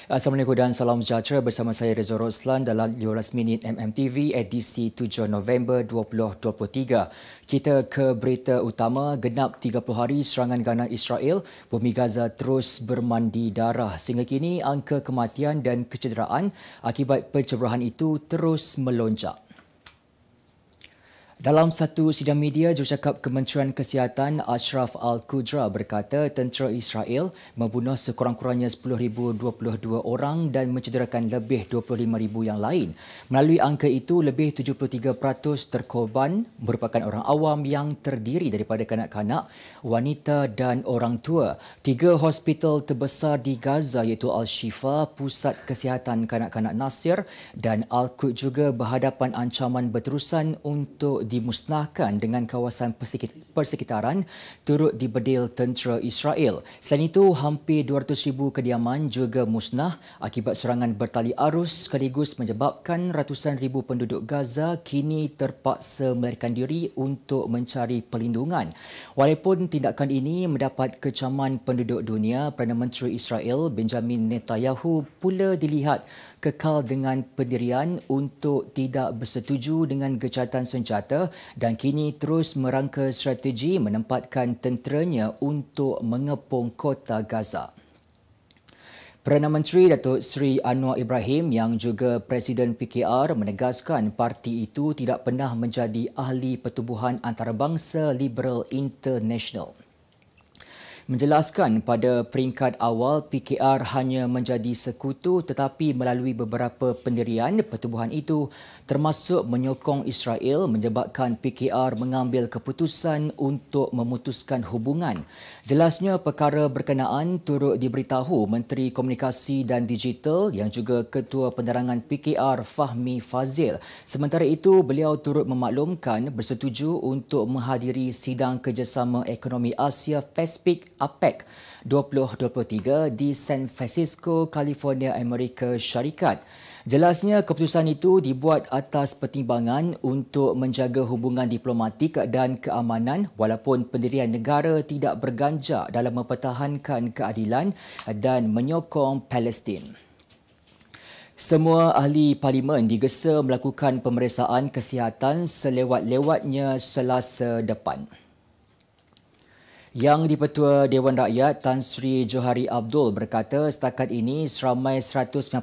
Assalamualaikum dan salam sejahtera, bersama saya Reza Roslan dalam 15 minit MMTV edisi 7 November 2023. Kita ke berita utama. Genap 30 hari serangan ganas Israel, bumi Gaza terus bermandi darah. Sehingga kini angka kematian dan kecederaan akibat penceburahan itu terus melonjak. Dalam satu sidang media, Jurucakap Kementerian Kesihatan Ashraf Al-Qudra berkata tentera Israel membunuh sekurang-kurangnya 10,022 orang dan mencederakan lebih 25,000 yang lain. Melalui angka itu, lebih 73% terkorban merupakan orang awam yang terdiri daripada kanak-kanak, wanita dan orang tua. 3 hospital terbesar di Gaza iaitu Al-Shifa, Pusat Kesihatan Kanak-kanak Nasir dan Al-Quds juga berhadapan ancaman berterusan untuk dimusnahkan dengan kawasan persekitaran turut dibedil tentera Israel. Selain itu, hampir 200,000 kediaman juga musnah akibat serangan bertali arus sekaligus menyebabkan ratusan ribu penduduk Gaza kini terpaksa melarikan diri untuk mencari perlindungan. Walaupun tindakan ini mendapat kecaman penduduk dunia, Perdana Menteri Israel Benjamin Netanyahu pula dilihat kekal dengan pendirian untuk tidak bersetuju dengan gencatan senjata dan kini terus merangka strategi menempatkan tenteranya untuk mengepung kota Gaza. Perdana Menteri Datuk Seri Anwar Ibrahim yang juga Presiden PKR menegaskan parti itu tidak pernah menjadi ahli pertubuhan antarabangsa Liberal International. Menjelaskan pada peringkat awal PKR hanya menjadi sekutu tetapi melalui beberapa pendirian pertubuhan itu termasuk menyokong Israel menyebabkan PKR mengambil keputusan untuk memutuskan hubungan. Jelasnya perkara berkenaan turut diberitahu Menteri Komunikasi dan Digital yang juga Ketua Penerangan PKR Fahmi Fazil. Sementara itu beliau turut memaklumkan bersetuju untuk menghadiri sidang kerjasama ekonomi Asia Pasifik APEC 2023 di San Francisco, California, Amerika Syarikat. Jelasnya keputusan itu dibuat atas pertimbangan untuk menjaga hubungan diplomatik dan keamanan walaupun pendirian negara tidak berganjak dalam mempertahankan keadilan dan menyokong Palestin. Semua ahli parlimen digesa melakukan pemeriksaan kesihatan selewat-lewatnya Selasa depan. Yang di-Pertua Dewan Rakyat Tan Sri Johari Abdul berkata setakat ini seramai 196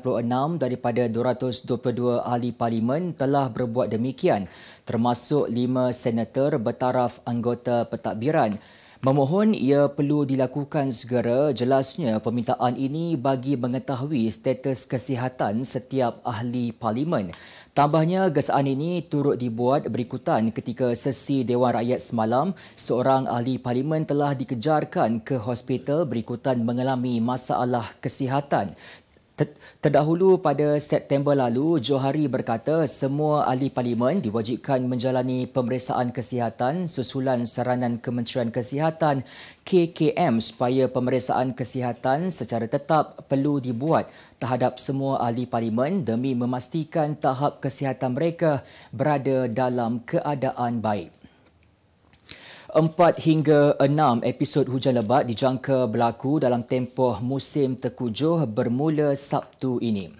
daripada 222 ahli parlimen telah berbuat demikian, termasuk 5 senator bertaraf anggota pentadbiran. Memohon ia perlu dilakukan segera. Jelasnya permintaan ini bagi mengetahui status kesihatan setiap ahli parlimen. Tambahnya, gesaan ini turut dibuat berikutan ketika sesi Dewan Rakyat semalam, seorang ahli parlimen telah dikejarkan ke hospital berikutan mengalami masalah kesihatan. Terdahulu pada September lalu, Johari berkata semua ahli parlimen diwajibkan menjalani pemeriksaan kesihatan susulan saranan Kementerian Kesihatan KKM supaya pemeriksaan kesihatan secara tetap perlu dibuat terhadap semua ahli parlimen demi memastikan tahap kesihatan mereka berada dalam keadaan baik. 4 hingga 6 episod hujan lebat dijangka berlaku dalam tempoh musim terkujuh bermula Sabtu ini.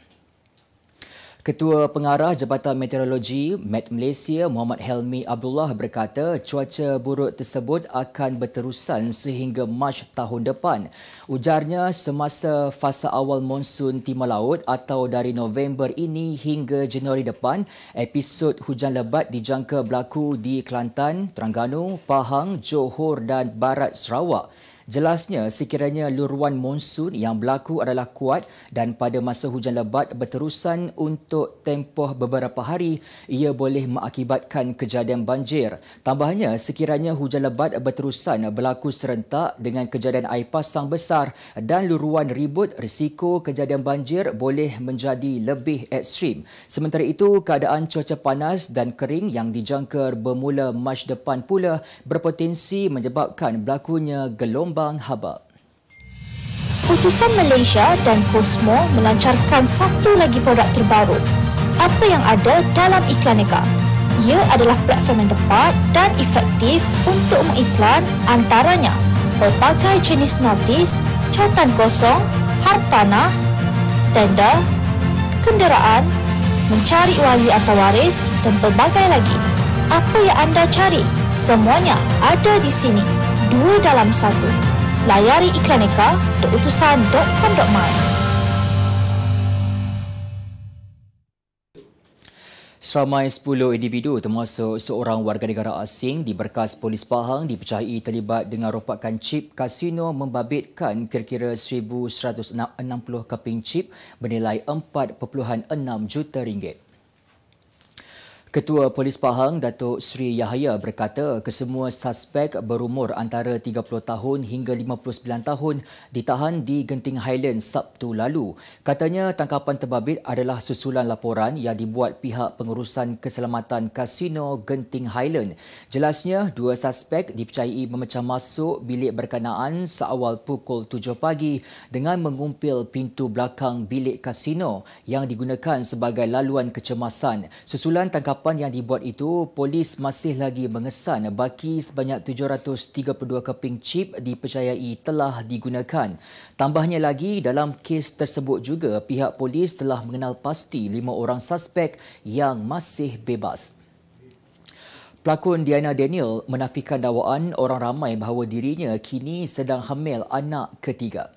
Ketua Pengarah Jabatan Meteorologi Met Malaysia Muhammad Helmi Abdullah berkata cuaca buruk tersebut akan berterusan sehingga Mac tahun depan. Ujarnya semasa fasa awal monsun timur laut atau dari November ini hingga Januari depan, episod hujan lebat dijangka berlaku di Kelantan, Terengganu, Pahang, Johor dan Barat Sarawak. Jelasnya sekiranya luruan monsun yang berlaku adalah kuat dan pada masa hujan lebat berterusan untuk tempoh beberapa hari, ia boleh mengakibatkan kejadian banjir. Tambahnya sekiranya hujan lebat berterusan berlaku serentak dengan kejadian air pasang besar dan luruan ribut, risiko kejadian banjir boleh menjadi lebih ekstrim. Sementara itu, keadaan cuaca panas dan kering yang dijangka bermula Mac depan pula berpotensi menyebabkan berlakunya gelombang haba. Utusan Malaysia dan Cosmo melancarkan satu lagi produk terbaru. Apa yang ada dalam Iklanega? Ia adalah platform yang tepat dan efektif untuk mengiklan antaranya pelbagai jenis notis, catatan kosong, hartanah, tender, kenderaan, mencari wali atau waris dan pelbagai lagi. Apa yang anda cari? Semuanya ada di sini. 2 dalam 1. Layari iklaneka.utusan.com.my. Seramai 10 individu termasuk seorang warga negara asing di berkas Polis Pahang dipercayai terlibat dengan rompakan chip kasino membabitkan kira-kira 1,160 keping chip bernilai 4.6 juta ringgit. Ketua Polis Pahang, Datuk Sri Yahaya berkata kesemua suspek berumur antara 30 tahun hingga 59 tahun ditahan di Genting Highlands Sabtu lalu. Katanya tangkapan terbabit adalah susulan laporan yang dibuat pihak pengurusan keselamatan kasino Genting Highlands. Jelasnya, 2 suspek dipercayai memecah masuk bilik berkenaan seawal pukul 7 pagi dengan mengumpil pintu belakang bilik kasino yang digunakan sebagai laluan kecemasan. Susulan tangkapan yang dibuat itu, polis masih lagi mengesan baki sebanyak 732 keping chip dipercayai telah digunakan. Tambahnya lagi, dalam kes tersebut juga pihak polis telah mengenal pasti 5 orang suspek yang masih bebas. Pelakon Diana Daniel menafikan dakwaan orang ramai bahawa dirinya kini sedang hamil anak ketiga.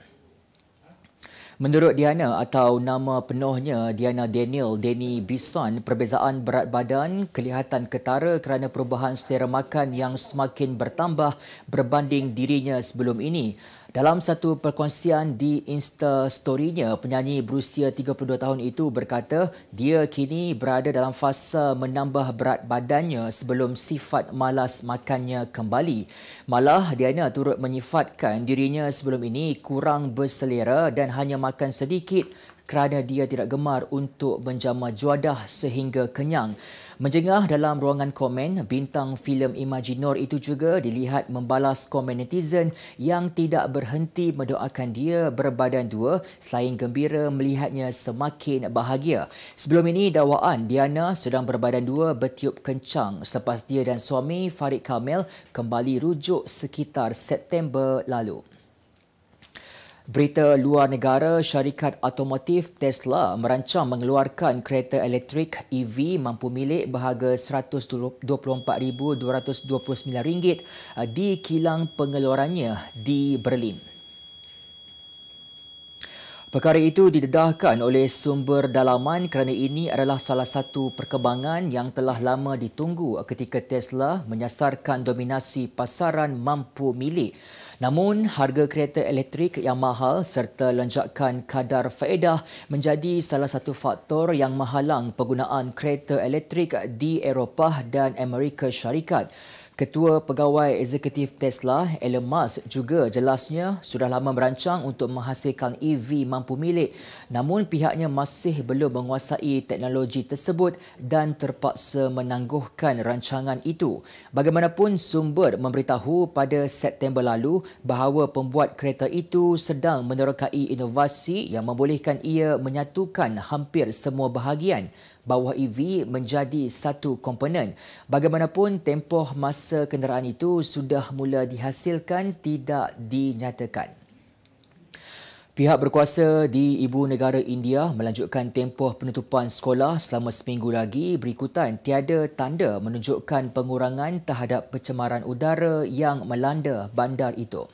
Menurut Diana atau nama penuhnya Diana Daniel Denny Bison, perbezaan berat badan kelihatan ketara kerana perubahan selera makan yang semakin bertambah berbanding dirinya sebelum ini. Dalam satu perkongsian di Insta story-nya, penyanyi berusia 32 tahun itu berkata dia kini berada dalam fasa menambah berat badannya sebelum sifat malas makannya kembali. Malah, Diana turut menyifatkan dirinya sebelum ini kurang berselera dan hanya makan sedikit kerana dia tidak gemar untuk menjama juadah sehingga kenyang. Menjengah dalam ruangan komen, bintang filem Imaginor itu juga dilihat membalas komen netizen yang tidak berhenti mendoakan dia berbadan 2 selain gembira melihatnya semakin bahagia. Sebelum ini, dakwaan Diana sedang berbadan 2 bertiup kencang selepas dia dan suami Farid Kamil kembali rujuk sekitar September lalu. Berita luar negara, syarikat automotif Tesla merancang mengeluarkan kereta elektrik EV mampu milik berharga RM124,229 di kilang pengeluarannya di Berlin. Perkara itu didedahkan oleh sumber dalaman kerana ini adalah salah satu perkembangan yang telah lama ditunggu ketika Tesla menyasarkan dominasi pasaran mampu milik. Namun, harga kereta elektrik yang mahal serta lonjakan kadar faedah menjadi salah satu faktor yang menghalang penggunaan kereta elektrik di Eropah dan Amerika Syarikat. Ketua Pegawai Eksekutif Tesla, Elon Musk juga jelasnya sudah lama merancang untuk menghasilkan EV mampu milik, namun pihaknya masih belum menguasai teknologi tersebut dan terpaksa menangguhkan rancangan itu. Bagaimanapun, sumber memberitahu pada September lalu bahawa pembuat kereta itu sedang menerokai inovasi yang membolehkan ia menyatukan hampir semua bahagian bawah EV menjadi satu komponen. Bagaimanapun, tempoh masa kenderaan itu sudah mula dihasilkan tidak dinyatakan. Pihak berkuasa di ibu negara India melanjutkan tempoh penutupan sekolah selama seminggu lagi berikutan tiada tanda menunjukkan pengurangan terhadap pencemaran udara yang melanda bandar itu.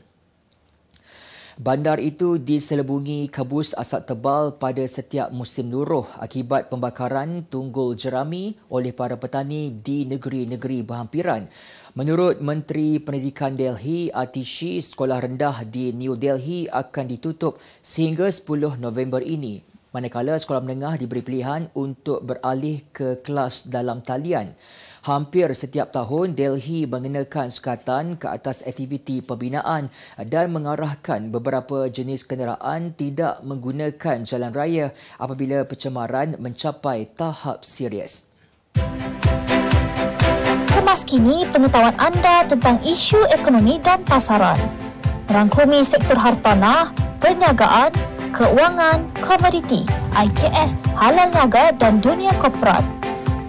Bandar itu diselubungi kabus asap tebal pada setiap musim luruh akibat pembakaran tunggul jerami oleh para petani di negeri-negeri berhampiran. Menurut Menteri Pendidikan Delhi, Atishi, sekolah rendah di New Delhi akan ditutup sehingga 10 November ini. Manakala sekolah menengah diberi pilihan untuk beralih ke kelas dalam talian. Hampir setiap tahun, Delhi mengenakan sukatan ke atas aktiviti pembinaan dan mengarahkan beberapa jenis kenderaan tidak menggunakan jalan raya apabila pencemaran mencapai tahap serius. Kemas kini pengetahuan anda tentang isu ekonomi dan pasaran. Merangkumi sektor hartanah, perniagaan, keuangan, komoditi, IKS, halal niaga dan dunia korporat.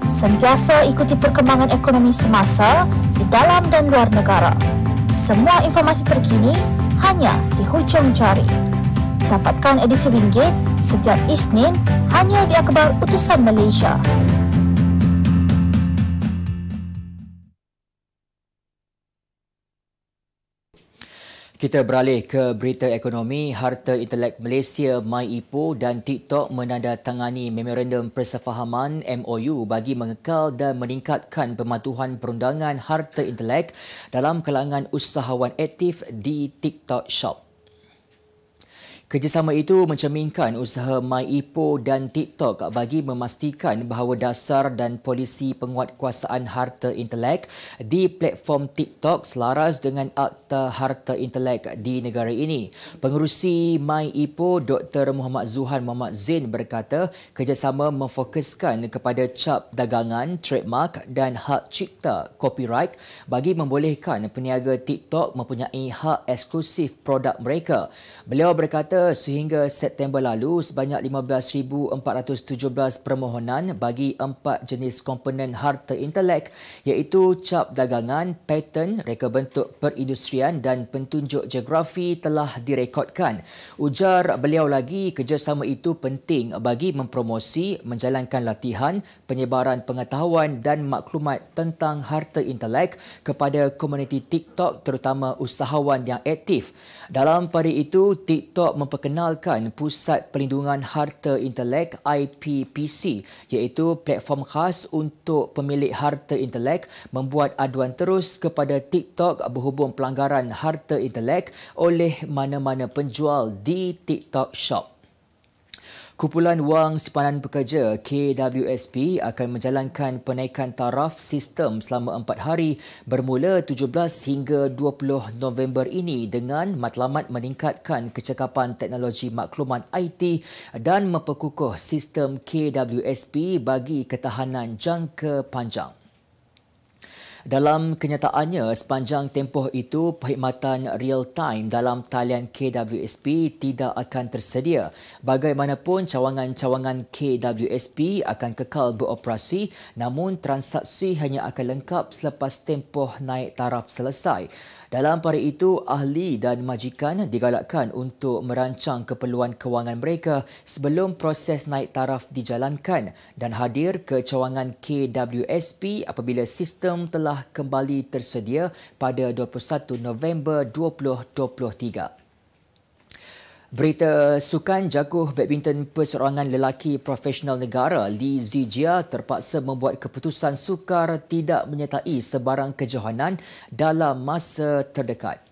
Sentiasa ikuti perkembangan ekonomi semasa di dalam dan luar negara. Semua informasi terkini hanya di hujung jari. Dapatkan edisi ringgit setiap Isnin hanya di Akhbar Utusan Malaysia. Kita beralih ke berita ekonomi. Harta Intelek Malaysia MyIPO dan TikTok menandatangani Memorandum Persefahaman MOU bagi mengekal dan meningkatkan pematuhan perundangan harta intelek dalam kalangan usahawan aktif di TikTok Shop. Kerjasama itu mencerminkan usaha MyIPO dan TikTok bagi memastikan bahawa dasar dan polisi penguatkuasaan harta intelek di platform TikTok selaras dengan Akta Harta Intelek di negara ini. Pengerusi MyIPO Dr. Muhammad Zuhan Muhammad Zain berkata kerjasama memfokuskan kepada cap dagangan, trademark dan hak cipta copyright bagi membolehkan peniaga TikTok mempunyai hak eksklusif produk mereka. Beliau berkata sehingga September lalu sebanyak 15,417 permohonan bagi 4 jenis komponen harta intelek iaitu cap dagangan, paten, reka bentuk perindustrian dan pentunjuk geografi telah direkodkan. Ujar beliau lagi kerjasama itu penting bagi mempromosi, menjalankan latihan, penyebaran pengetahuan dan maklumat tentang harta intelek kepada komuniti TikTok terutama usahawan yang aktif. Dalam pada itu, TikTok memperkenalkan Pusat Perlindungan Harta Intelek IPPC iaitu platform khas untuk pemilik harta intelek membuat aduan terus kepada TikTok berhubung pelanggaran harta intelek oleh mana-mana penjual di TikTok Shop. Kumpulan Wang Simpanan Pekerja KWSP akan menjalankan penaikan taraf sistem selama 4 hari bermula 17 hingga 20 November ini dengan matlamat meningkatkan kecekapan teknologi maklumat IT dan memperkukuh sistem KWSP bagi ketahanan jangka panjang. Dalam kenyataannya, sepanjang tempoh itu, perkhidmatan real-time dalam talian KWSP tidak akan tersedia. Bagaimanapun, cawangan-cawangan KWSP akan kekal beroperasi namun transaksi hanya akan lengkap selepas tempoh naik taraf selesai. Dalam pada itu, ahli dan majikan digalakkan untuk merancang keperluan kewangan mereka sebelum proses naik taraf dijalankan dan hadir ke cawangan KWSP apabila sistem telah kembali tersedia pada 21 November 2023. Berita sukan, jaguh badminton perseorangan lelaki profesional negara Lee Zijia terpaksa membuat keputusan sukar tidak menyertai sebarang kejohanan dalam masa terdekat.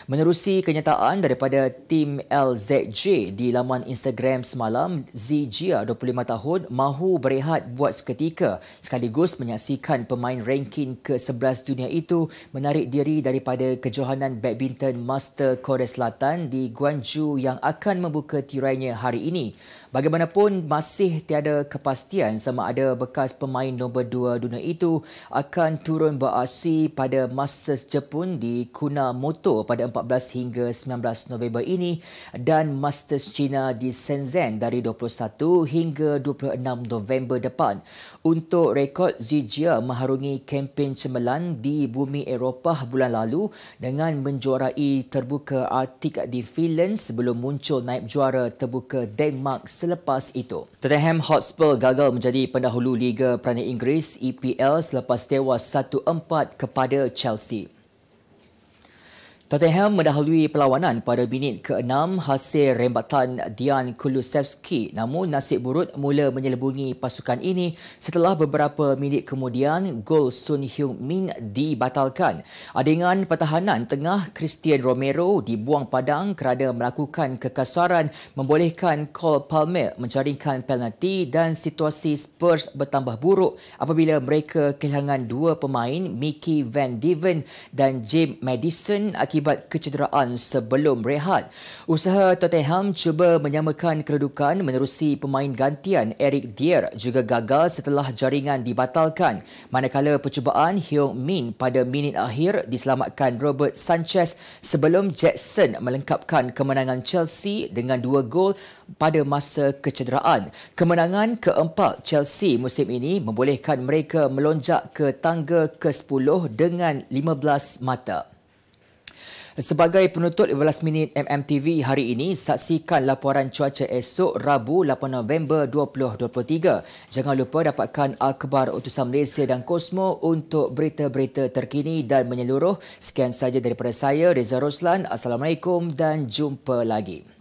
Menerusi kenyataan daripada tim LZJ di laman Instagram semalam, Zijia, 25 tahun, mahu berehat buat seketika sekaligus menyaksikan pemain ranking ke-11 dunia itu menarik diri daripada kejohanan badminton Master Korea Selatan di Gwangju yang akan membuka tirainya hari ini. Bagaimanapun, masih tiada kepastian sama ada bekas pemain nombor 2 dunia itu akan turun beraksi pada Masters Jepun di Kunamoto pada 14 hingga 19 November ini dan Masters China di Shenzhen dari 21 hingga 26 November depan. Untuk rekod, Zijia mengharungi kempen cemerlang di bumi Eropah bulan lalu dengan menjuarai terbuka Arctic di Finland sebelum muncul naib juara terbuka Denmark selepas itu. Tottenham Hotspur gagal menjadi pendahulu Liga Perdana Inggeris EPL selepas tewas 1-4 kepada Chelsea. Tottenham mendahului perlawanan pada minit ke-6 hasil rembatan Dejan Kulusevski, namun nasib buruk mula menyelubungi pasukan ini setelah beberapa minit kemudian gol Son Heung-min dibatalkan. Adingan pertahanan tengah Christian Romero dibuang padang kerana melakukan kekasaran membolehkan Cole Palmer menjaringkan penalti dan situasi Spurs bertambah buruk apabila mereka kehilangan dua pemain Mickey Van Deven dan James Maddison akibat kecederaan sebelum rehat. Usaha Tottenham cuba menyamakan kedudukan menerusi pemain gantian Eric Dier juga gagal setelah jaringan dibatalkan. Manakala percubaan Heung-min pada minit akhir diselamatkan Robert Sanchez sebelum Jackson melengkapkan kemenangan Chelsea dengan 2 gol pada masa kecederaan. Kemenangan keempat Chelsea musim ini membolehkan mereka melonjak ke tangga ke-10 dengan 15 mata. Sebagai penutup 15 minit MMTV hari ini, saksikan laporan cuaca esok Rabu 8 November 2023. Jangan lupa dapatkan akhbar Utusan Malaysia dan Kosmo untuk berita-berita terkini dan menyeluruh. Sekian saja daripada saya, Reza Roslan. Assalamualaikum dan jumpa lagi.